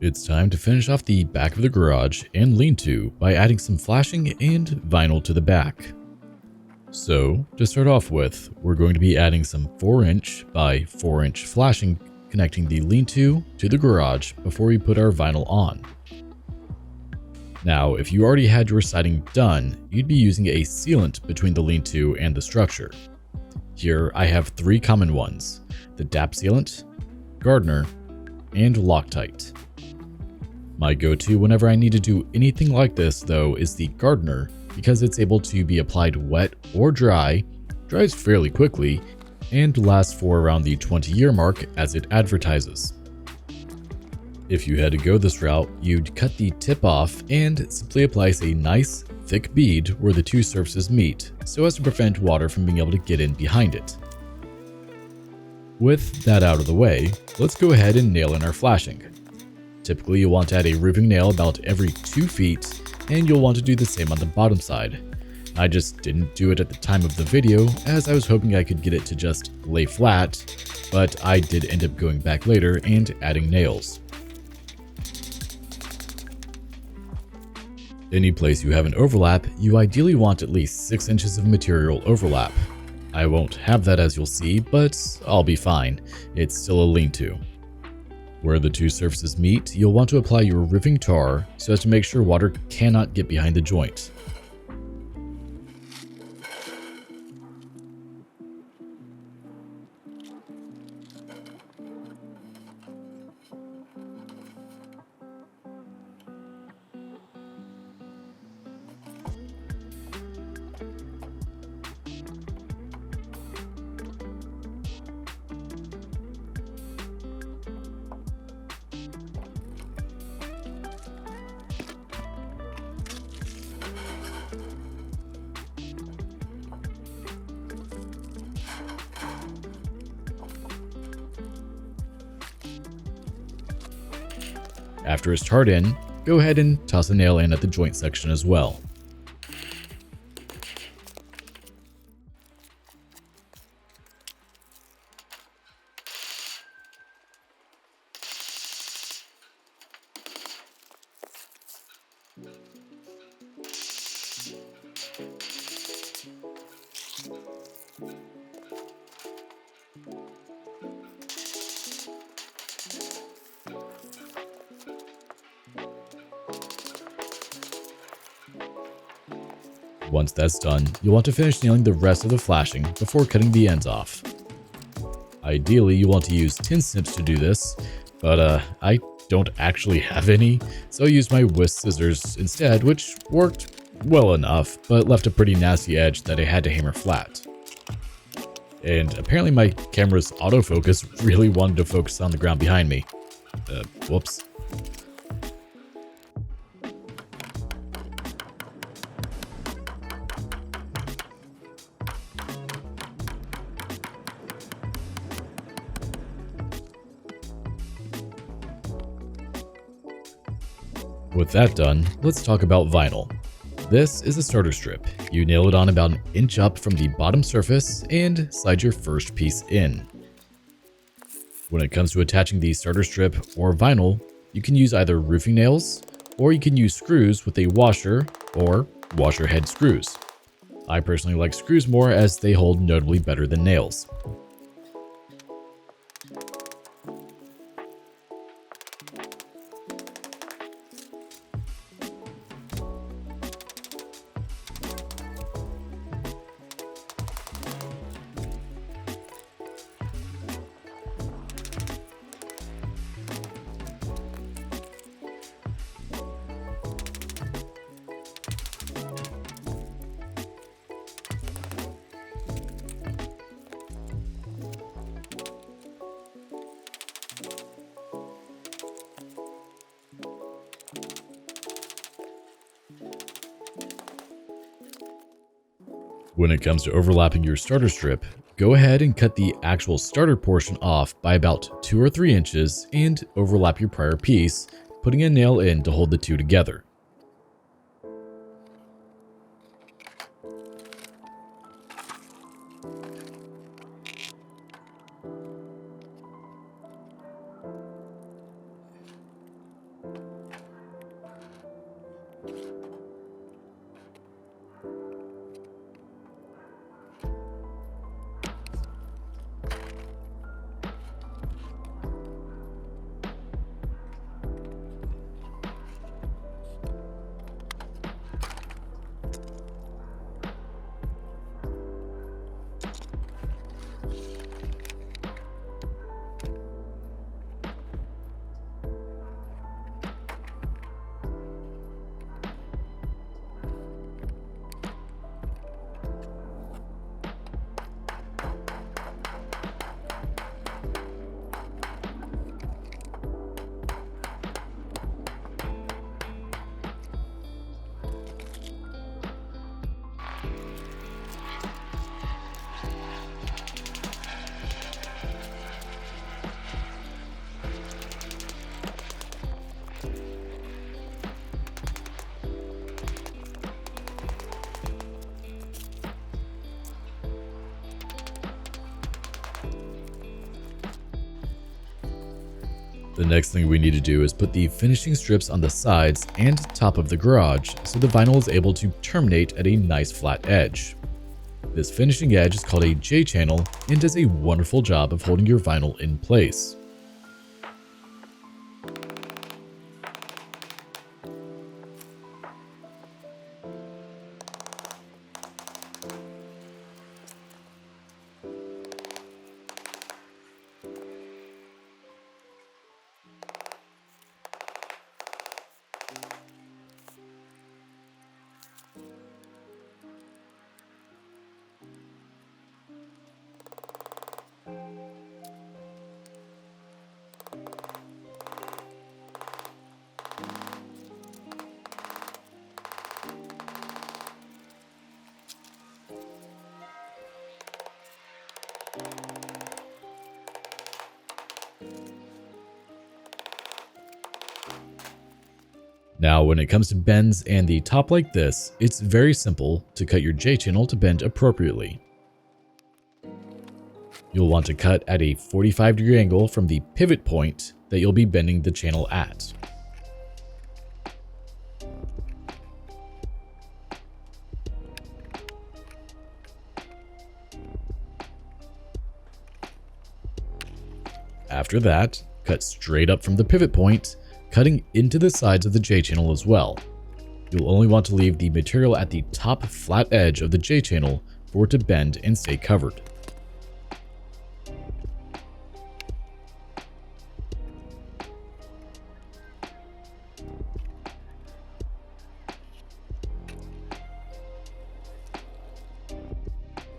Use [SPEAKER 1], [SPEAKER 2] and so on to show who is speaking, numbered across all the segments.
[SPEAKER 1] It's time to finish off the back of the garage and lean-to by adding some flashing and vinyl to the back. So, to start off with, we're going to be adding some 4" by 4" flashing connecting the lean-to to the garage before we put our vinyl on. Now, if you already had your siding done, you'd be using a sealant between the lean-to and the structure. Here, I have 3 common ones: the DAP sealant, Gardner, and Loctite. My go-to whenever I need to do anything like this, though, is the Gardner, because it's able to be applied wet or dry, dries fairly quickly, and lasts for around the 20-year mark as it advertises. If you had to go this route, you'd cut the tip off and simply apply a nice, thick bead where the 2 surfaces meet, so as to prevent water from being able to get in behind it. With that out of the way, let's go ahead and nail in our flashing. Typically, you'll want to add a roofing nail about every 2 feet, and you'll want to do the same on the bottom side. I just didn't do it at the time of the video, as I was hoping I could get it to just lay flat, but I did end up going back later and adding nails. Any place you have an overlap, you ideally want at least 6 inches of material overlap. I won't have that, as you'll see, but I'll be fine. It's still a lean-to. Where the 2 surfaces meet, you'll want to apply your roofing tar so as to make sure water cannot get behind the joint. After it's tarred in, go ahead and toss a nail in at the joint section as well. Once that's done, you'll want to finish nailing the rest of the flashing before cutting the ends off. Ideally, you want to use tin snips to do this, but I don't actually have any, so I used my whisk scissors instead, which worked well enough, but left a pretty nasty edge that I had to hammer flat. And apparently my camera's autofocus really wanted to focus on the ground behind me. Whoops. With that done, let's talk about vinyl. This is a starter strip. You nail it on about 1 inch up from the bottom surface and slide your first piece in. When it comes to attaching the starter strip or vinyl, you can use either roofing nails, or you can use screws with a washer or washer head screws. I personally like screws more, as they hold notably better than nails. When it comes to overlapping your starter strip, go ahead and cut the actual starter portion off by about 2 or 3 inches and overlap your prior piece, putting a nail in to hold the 2 together. The next thing we need to do is put the finishing strips on the sides and top of the garage so the vinyl is able to terminate at a nice flat edge. This finishing edge is called a J-channel and does a wonderful job of holding your vinyl in place. Now, when it comes to bends and the top like this, it's very simple to cut your J-channel to bend appropriately. You'll want to cut at a 45-degree angle from the pivot point that you'll be bending the channel at. After that, cut straight up from the pivot point, cutting into the sides of the J-channel as well. You'll only want to leave the material at the top flat edge of the J-channel for it to bend and stay covered.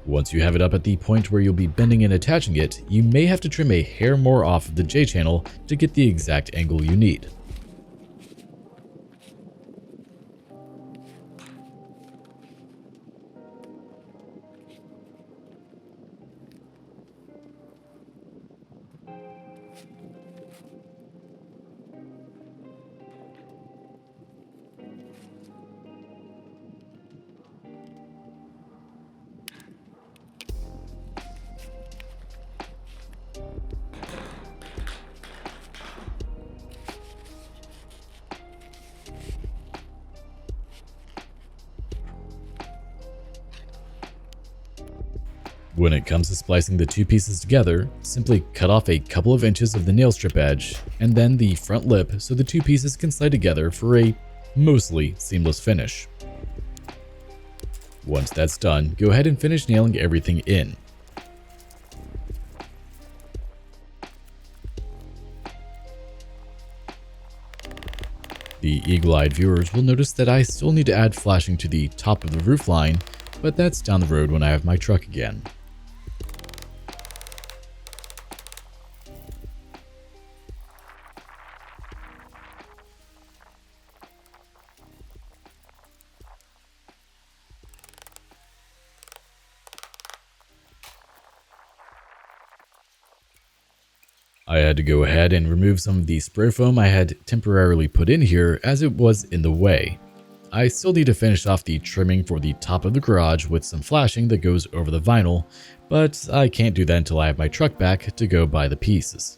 [SPEAKER 1] Once you have it up at the point where you'll be bending and attaching it, you may have to trim a hair more off of the J-channel to get the exact angle you need. When it comes to splicing the two pieces together, simply cut off a couple of inches of the nail strip edge and then the front lip so the two pieces can slide together for a mostly seamless finish. Once that's done, go ahead and finish nailing everything in. The eagle-eyed viewers will notice that I still need to add flashing to the top of the roof line, but that's down the road when I have my truck again. I had to go ahead and remove some of the spray foam I had temporarily put in here as it was in the way. I still need to finish off the trimming for the top of the garage with some flashing that goes over the vinyl, but I can't do that until I have my truck back to go buy the pieces.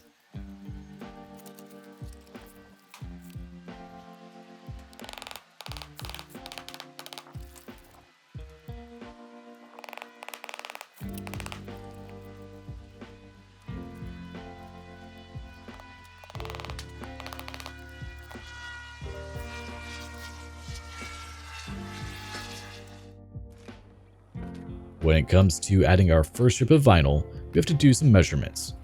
[SPEAKER 1] When it comes to adding our first strip of vinyl, we have to do some measurements.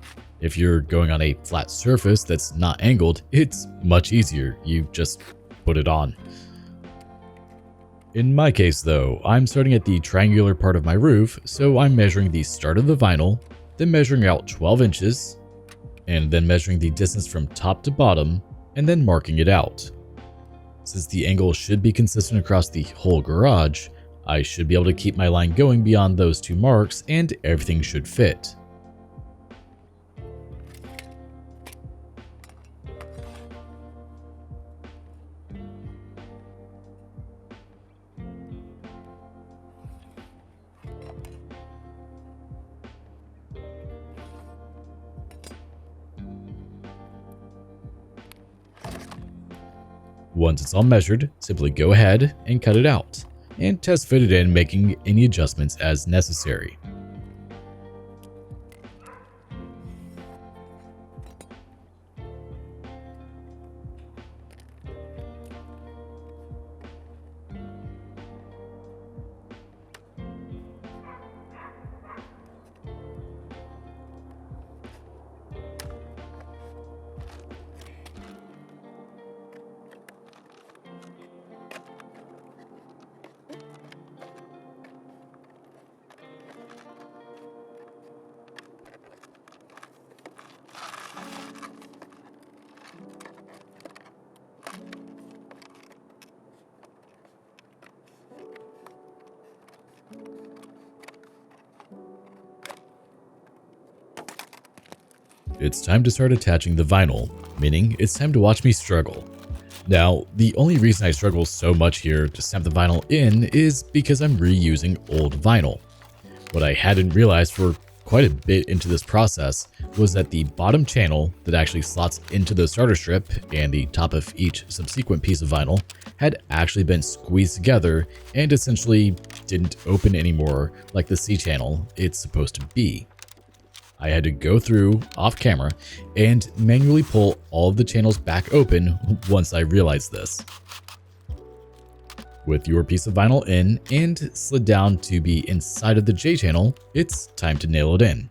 [SPEAKER 1] If you're going on a flat surface that's not angled, it's much easier. You just put it on. In my case though, I'm starting at the triangular part of my roof, so I'm measuring the start of the vinyl, then measuring out 12 inches, and then measuring the distance from top to bottom, and then marking it out. Since the angle should be consistent across the whole garage, I should be able to keep my line going beyond those two marks and everything should fit. Once it's all measured, simply go ahead and cut it out, and test fit it in, making any adjustments as necessary. It's time to start attaching the vinyl, meaning it's time to watch me struggle. Now, the only reason I struggle so much here to snap the vinyl in is because I'm reusing old vinyl. What I hadn't realized for quite a bit into this process was that the bottom channel that actually slots into the starter strip and the top of each subsequent piece of vinyl had actually been squeezed together and essentially didn't open anymore like the C channel it's supposed to be. I had to go through off camera and manually pull all of the channels back open once I realized this. With your piece of vinyl in and slid down to be inside of the J channel, it's time to nail it in.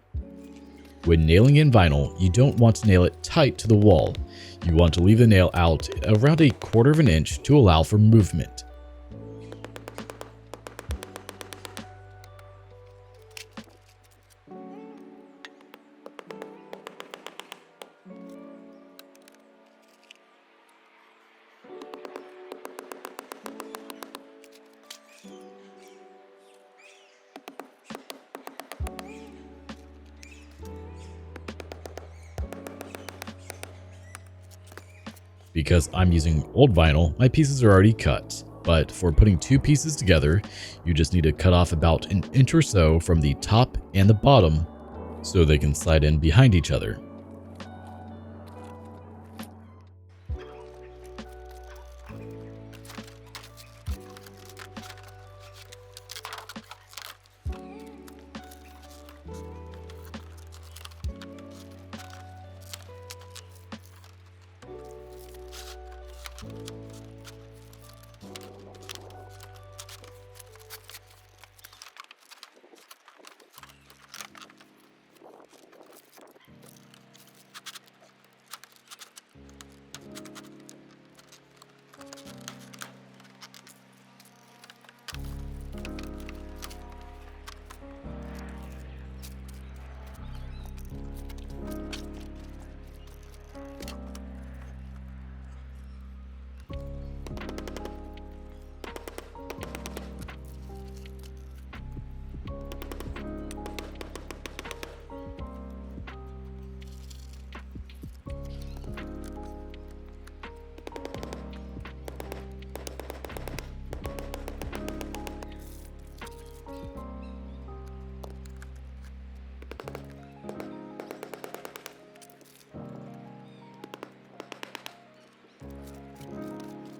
[SPEAKER 1] When nailing in vinyl, you don't want to nail it tight to the wall. You want to leave the nail out around 1/4 of an inch to allow for movement. Because I'm using old vinyl, my pieces are already cut, but for putting two pieces together, you just need to cut off about 1 inch or so from the top and the bottom so they can slide in behind each other.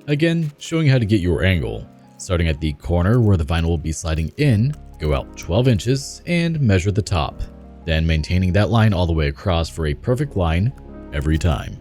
[SPEAKER 1] Again, showing how to get your angle. Starting at the corner where the vinyl will be sliding in, go out 12 inches and measure the top. Then maintaining that line all the way across for a perfect line every time.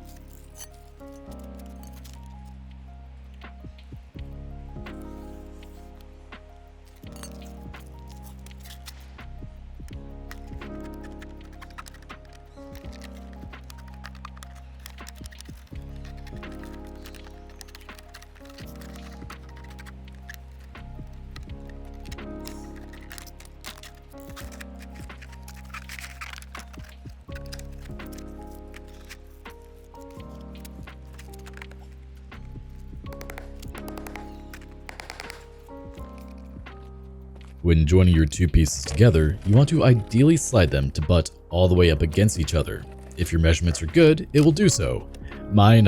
[SPEAKER 1] When joining your two pieces together, you want to ideally slide them to butt all the way up against each other. If your measurements are good, it will do so. Mine,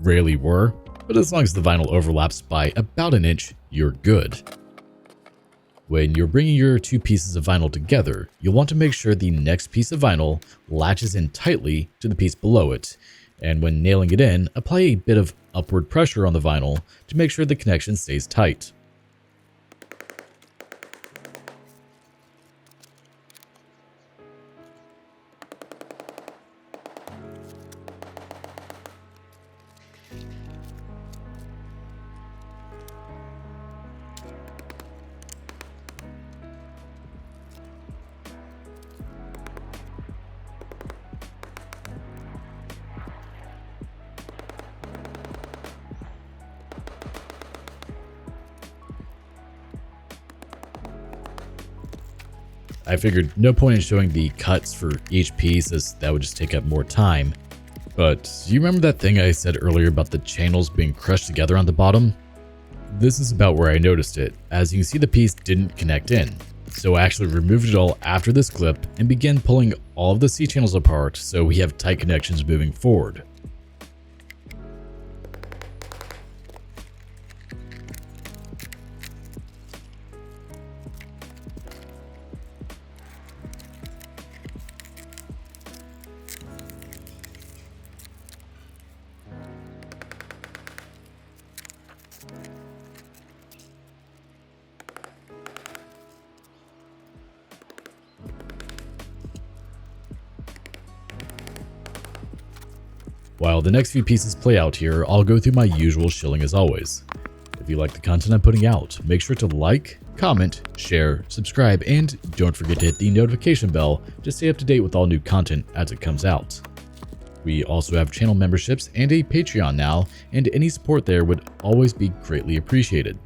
[SPEAKER 1] rarely were, but as long as the vinyl overlaps by about an inch, you're good. When you're bringing your two pieces of vinyl together, you'll want to make sure the next piece of vinyl latches in tightly to the piece below it, and when nailing it in, apply a bit of upward pressure on the vinyl to make sure the connection stays tight. I figured no point in showing the cuts for each piece, as that would just take up more time. But do you remember that thing I said earlier about the channels being crushed together on the bottom? This is about where I noticed it, as you can see the piece didn't connect in. So I actually removed it all after this clip and began pulling all of the C-channels apart so we have tight connections moving forward. While the next few pieces play out here, I'll go through my usual shilling as always. If you like the content I'm putting out, make sure to like, comment, share, subscribe, and don't forget to hit the notification bell to stay up to date with all new content as it comes out. We also have channel memberships and a Patreon now, and any support there would always be greatly appreciated.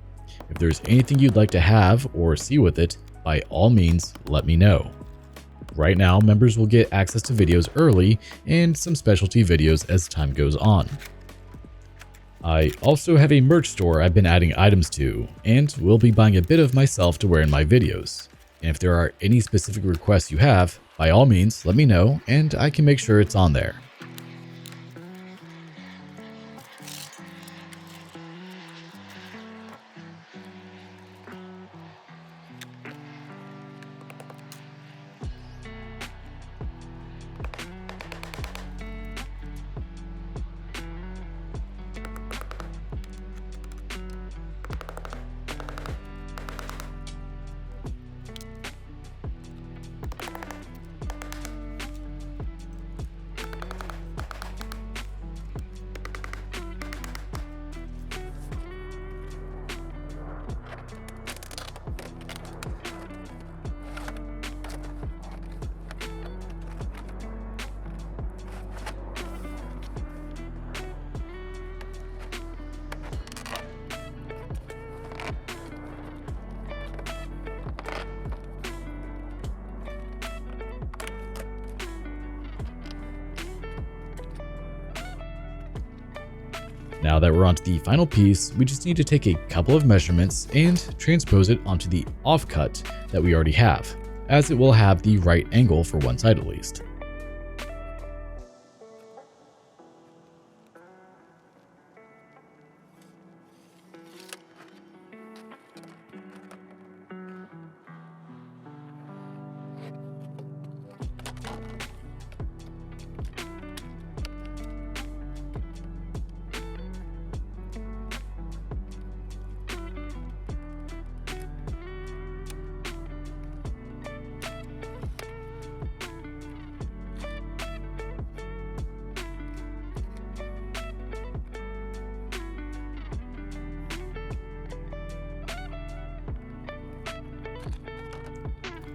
[SPEAKER 1] If there's anything you'd like to have or see with it, by all means, let me know. Right now, members will get access to videos early and some specialty videos as time goes on. I also have a merch store I've been adding items to, and will be buying a bit of myself to wear in my videos. And if there are any specific requests you have, by all means, let me know and I can make sure it's on there. Now that we're onto the final piece, we just need to take a couple of measurements and transpose it onto the offcut that we already have, as it will have the right angle for one side at least.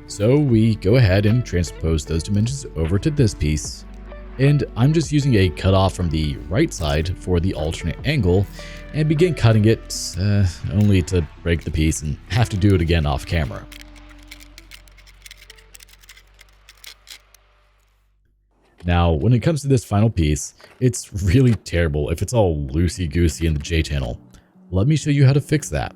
[SPEAKER 1] So we go ahead and transpose those dimensions over to this piece, and I'm just using a cutoff from the right side for the alternate angle and begin cutting it, only to break the piece and have to do it again off camera. Now, when it comes to this final piece, it's really terrible if it's all loosey-goosey in the J channel. Let me show you how to fix that.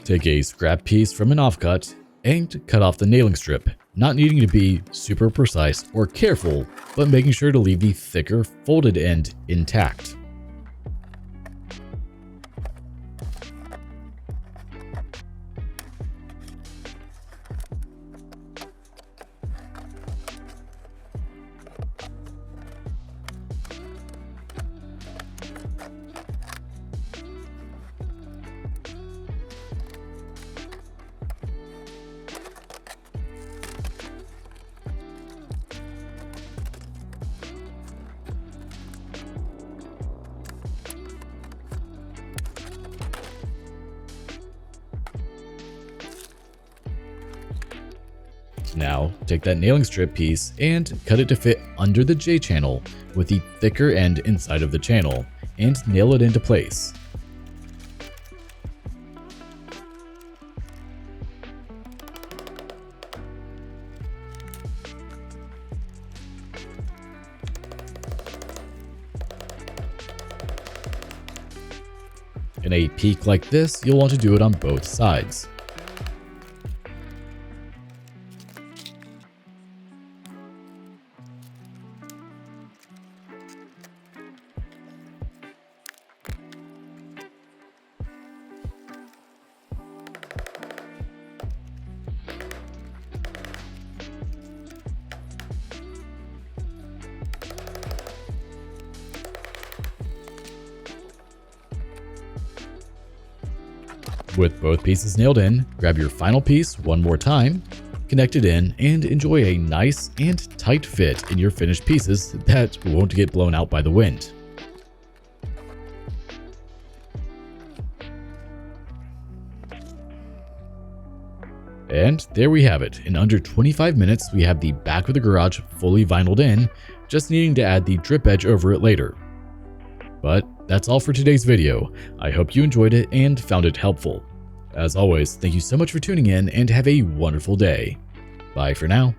[SPEAKER 1] Take a scrap piece from an offcut and cut off the nailing strip, not needing to be super precise or careful, but making sure to leave the thicker folded end intact. Now, take that nailing strip piece and cut it to fit under the J-channel with the thicker end inside of the channel and nail it into place. In a peak like this, you'll want to do it on both sides. With both pieces nailed in, grab your final piece one more time, connect it in, and enjoy a nice and tight fit in your finished pieces that won't get blown out by the wind. And there we have it. In under 25 minutes, we have the back of the garage fully vinyled in, just needing to add the drip edge over it later. But that's all for today's video. I hope you enjoyed it and found it helpful. As always, thank you so much for tuning in and have a wonderful day. Bye for now.